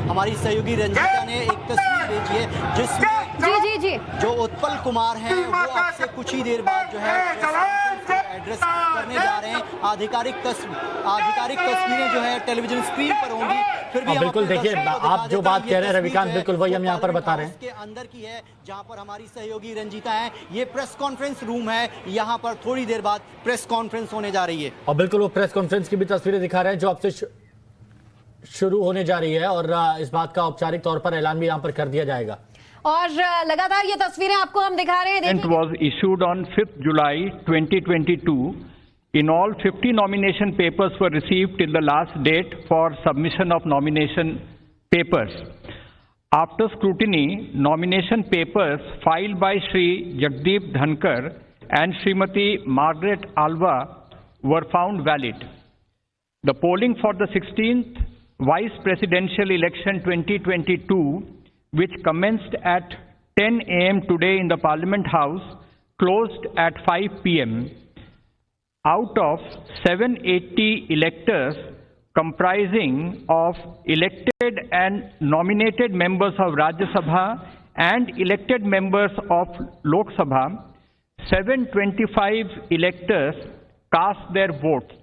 हमारी सहयोगी रंजीता ने एक तस्वीर भेजी है जिसमें जी जो उत्पल कुमार हैं वो आपसे कुछ ही देर बाद जो है एड्रेस करने जा रहे हैं। आधिकारिक तस्वीरें जो है टेलीविजन स्क्रीन पर होंगी। फिर भी बिल्कुल देखिए, आप जो बात कह रहे हैं रविकांत, बिल्कुल वही हम यहाँ पर बता रहे हैं। इसके अंदर की है जहाँ पर हमारी सहयोगी रंजीता है। ये प्रेस कॉन्फ्रेंस रूम है, यहाँ पर थोड़ी देर बाद प्रेस कॉन्फ्रेंस होने जा रही है। और बिल्कुल वो प्रेस कॉन्फ्रेंस की भी तस्वीरें दिखा रहे हैं जो आपसे शुरू होने जा रही है, और इस बात का औपचारिक तौर पर ऐलान भी यहाँ पर कर दिया जाएगा। और लगातार ये तस्वीरें आपको हम दिखा रहे हैं। It was issued on 5th July 2022. In all, 50 nomination papers were received till the last date for submission of nomination papers. After scrutiny, nomination papers filed by Shri Jagdeep Dhankar and Srimati Margaret Alva were found valid. The polling for the 16th Vice Presidential Election 2022, which commenced at 10 a.m. today in the Parliament House, closed at 5 p.m. Out of 780 electors comprising of elected and nominated members of Rajya Sabha and elected members of Lok Sabha, 725 electors cast their votes.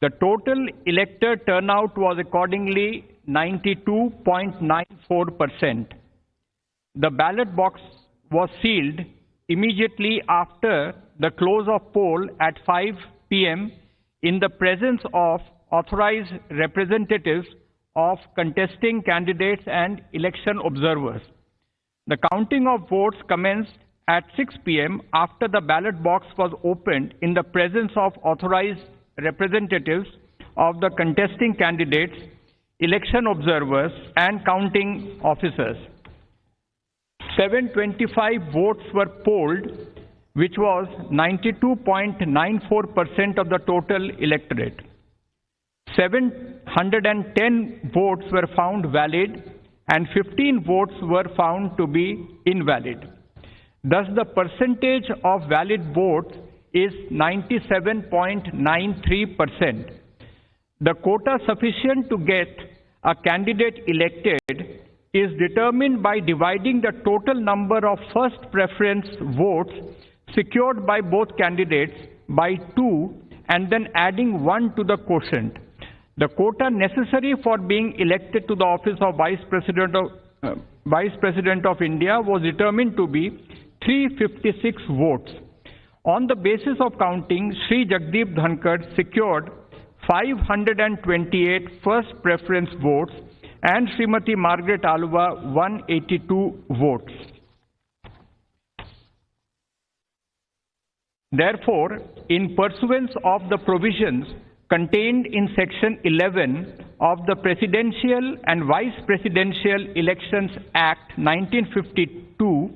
The total elector turnout was accordingly 92.94%. The ballot box was sealed immediately after the close of poll at 5 p.m. in the presence of authorized representatives of contesting candidates and election observers. The counting of votes commenced at 6 p.m. after the ballot box was opened in the presence of authorized representatives of the contesting candidates, election observers, and counting officers. 725 votes were polled, which was 92.94% of the total electorate. 710 votes were found valid and 15 votes were found to be invalid. Thus, the percentage of valid votes is 97.93%. The quota sufficient to get a candidate elected is determined by dividing the total number of first preference votes secured by both candidates by 2 and then adding 1 to the quotient. The quota necessary for being elected to the office of Vice President of India was determined to be 356 votes. On the basis of counting, Shri Jagdeep Dhankar secured 528 first preference votes and Srimati Margaret Alva 182 votes. Therefore, in pursuance of the provisions contained in Section 11 of the Presidential and Vice Presidential Elections Act 1952,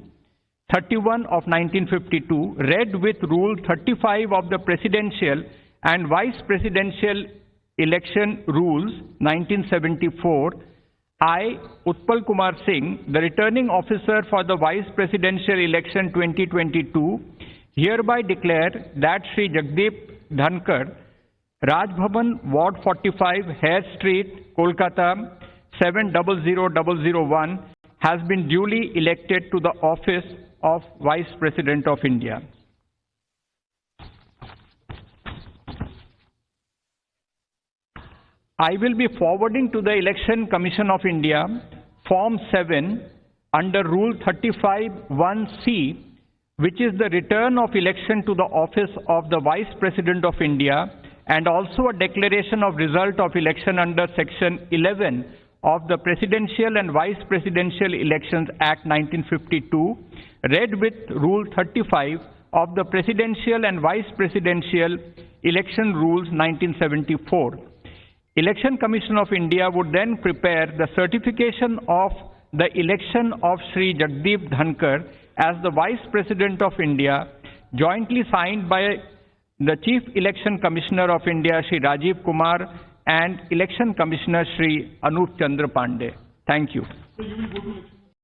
31 of 1952, read with Rule 35 of the Presidential and Vice Presidential Election Rules 1974, I, Utpal Kumar Singh, the Returning Officer for the Vice Presidential Election 2022, hereby declare that Shri Jagdeep Dhankar, Raj Bhavan, Ward 45, Hare Street, Kolkata 700001, has been duly elected to the office of Vice President of India. I will be forwarding to the Election Commission of India Form 7 under Rule 35(1)(c), which is the return of election to the office of the Vice President of India, and also a declaration of result of election under Section 11 of the Presidential and Vice Presidential Elections Act 1952, read with Rule 35 of the Presidential and Vice Presidential Election Rules 1974. Election Commission of India would then prepare the certification of the election of Shri Jagdeep Dhankar as the Vice President of India, jointly signed by the Chief Election Commissioner of India, Shri Rajiv Kumar, and Election Commissioner, Shri Anup Chandra Pandey. Thank you.